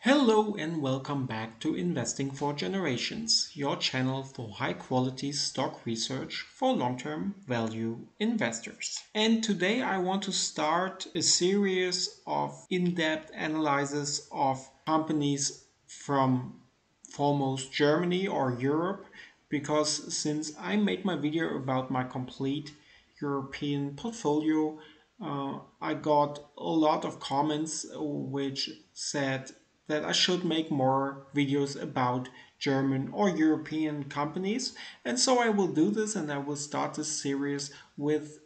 Hello and welcome back to Investing for Generations, your channel for high quality stock research for long-term value investors. And today I want to start a series of in-depth analysis of companies from foremost Germany or Europe, because since I made my video about my complete European portfolio, I got a lot of comments which said that I should make more videos about German or European companies. And so I will do this, and I will start this series with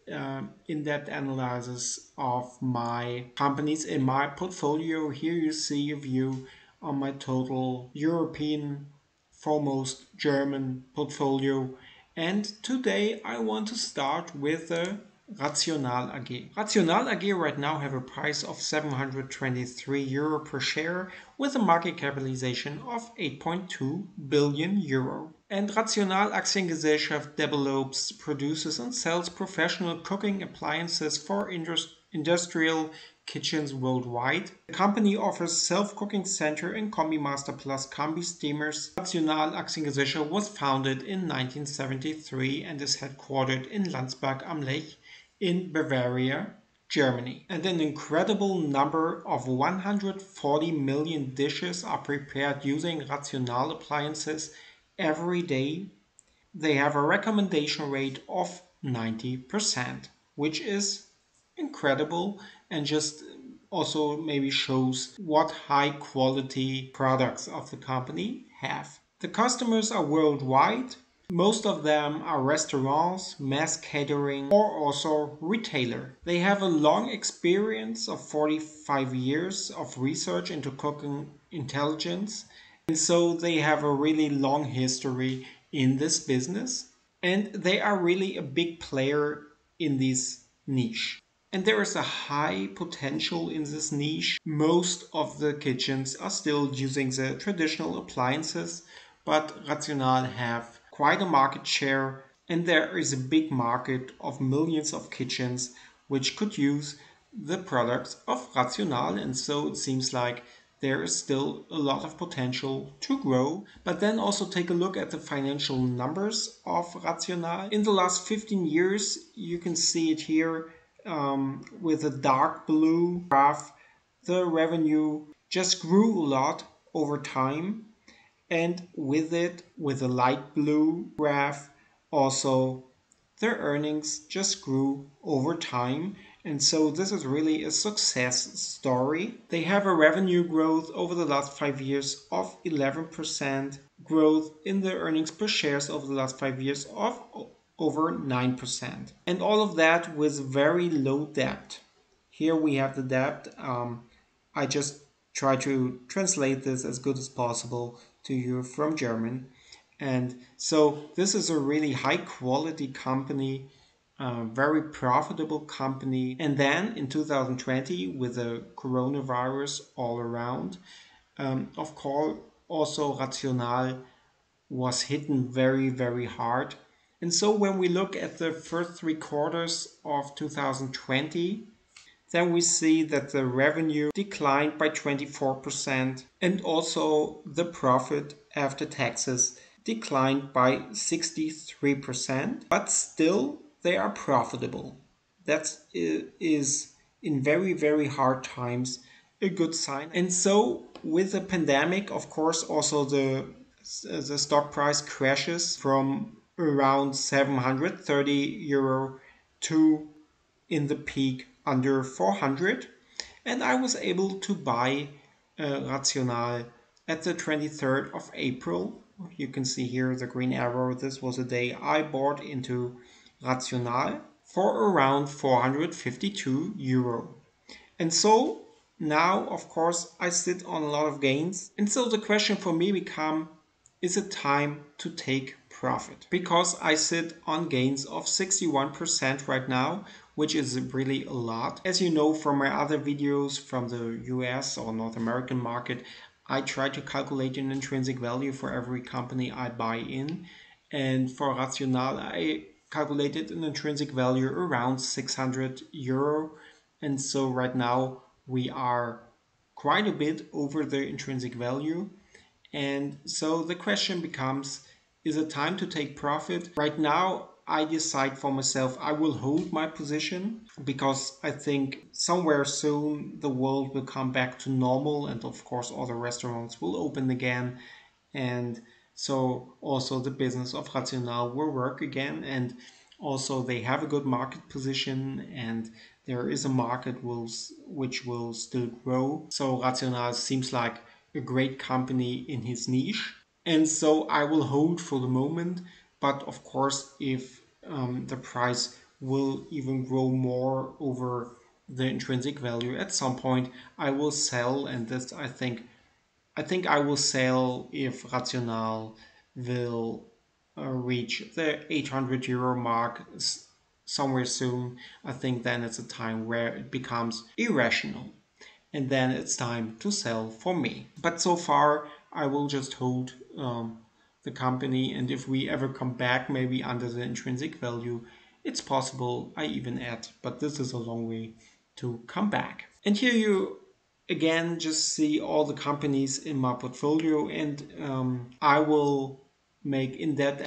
in-depth analysis of my companies in my portfolio. Here you see a view on my total European, foremost German portfolio. And today I want to start with the Rational AG. Rational AG right now have a price of 723 euro per share with a market capitalization of 8.2 billion euro. And Rational Aktiengesellschaft develops, produces and sells professional cooking appliances for industrial kitchens worldwide. The company offers self-cooking center and Combi Master Plus Combi steamers. Rational Aktiengesellschaft was founded in 1973 and is headquartered in Landsberg am Lech in Bavaria, Germany. And an incredible number of 140 million dishes are prepared using Rational appliances every day. They have a recommendation rate of 90%, which is incredible and just also maybe shows what high quality products of the company have. The customers are worldwide. Most of them are restaurants, mass catering, or also retailer. They have a long experience of 45 years of research into cooking intelligence. And so they have a really long history in this business. And they are really a big player in this niche. And there is a high potential in this niche. Most of the kitchens are still using the traditional appliances, but Rational have quite a market share, and there is a big market of millions of kitchens which could use the products of Rational, and so it seems like there is still a lot of potential to grow. But then also take a look at the financial numbers of Rational. In the last 15 years, you can see it here with a dark blue graph. The revenue just grew a lot over time. And with it, with a light blue graph, also their earnings just grew over time. And so this is really a success story. They have a revenue growth over the last 5 years of 11%, growth in the earnings per shares over the last 5 years of over 9%. And all of that with very low debt. Here we have the debt. I just try to translate this as good as possible to you from German. And so this is a really high quality company, very profitable company. And then in 2020, with the coronavirus all around, of course, also Rational was hit very, very hard. And so when we look at the first 3 quarters of 2020, then we see that the revenue declined by 24% and also the profit after taxes declined by 63%, but still they are profitable. That is in very, very hard times a good sign. And so with the pandemic, of course, also the stock price crashes from around 730 euro to in the peak under 400, and I was able to buy Rational at the 23rd of April. You can see here the green arrow. This was the day I bought into Rational for around 452 euro. And so now, of course, I sit on a lot of gains. And so the question for me become, is it time to take profit? Because I sit on gains of 61% right now, which is really a lot. As you know from my other videos from the US or North American market, I try to calculate an intrinsic value for every company I buy in. And for Rational, I calculated an intrinsic value around 600 euro. And so right now we are quite a bit over the intrinsic value. And so the question becomes, is it time to take profit? Right now, I decide for myself I will hold my position because I think somewhere soon the world will come back to normal, and of course all the restaurants will open again, and so also the business of Rational will work again, and also they have a good market position, and there is a market which will still grow. So Rational seems like a great company in his niche, and so I will hold for the moment. But of course, if the price will even grow more over the intrinsic value at some point, I will sell, and this I think I will sell if Rational will reach the 800 euro mark somewhere soon. I think then it's a time where it becomes irrational, and then it's time to sell for me. But so far, I will just hold the company, and if we ever come back, maybe under the intrinsic value, it's possible I even add, but this is a long way to come back. And here you again just see all the companies in my portfolio, and I will make in-depth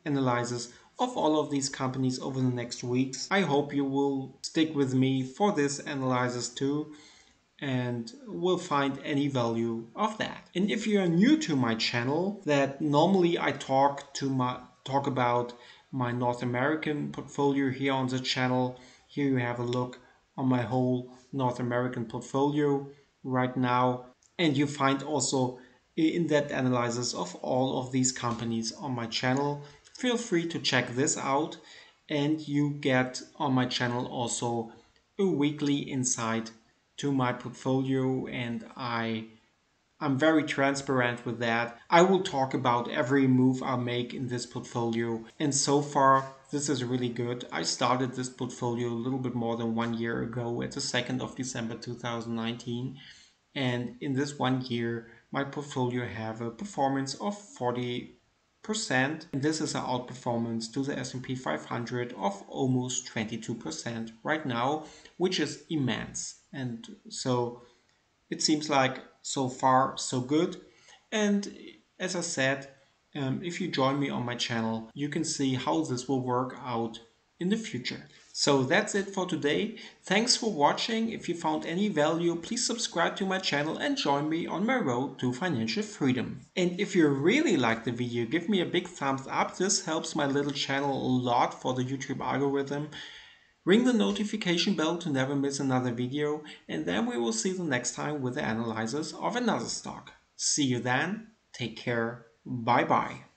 analysis of all of these companies over the next weeks. I hope you will stick with me for this analysis too, and will find any value of that. And if you are new to my channel, that normally I talk about my North American portfolio here on the channel. Here you have a look on my whole North American portfolio right now, and you find also in-depth analysis of all of these companies on my channel. Feel free to check this out, and you get on my channel also a weekly insight to my portfolio, and I'm very transparent with that. I will talk about every move I make in this portfolio, and so far this is really good. I started this portfolio a little bit more than 1 year ago at the 2nd of December 2019, and in this 1 year my portfolio have a performance of 40%, and this is an outperformance to the S&P 500 of almost 22% right now, which is immense. And so it seems like so far so good. And as I said, if you join me on my channel, you can see how this will work out in the future. So that's it for today. Thanks for watching. If you found any value, please subscribe to my channel and join me on my road to financial freedom. And if you really like the video, give me a big thumbs up. This helps my little channel a lot for the YouTube algorithm. Ring the notification bell to never miss another video, and then we will see you next time with the analysis of another stock. See you then. Take care. Bye bye.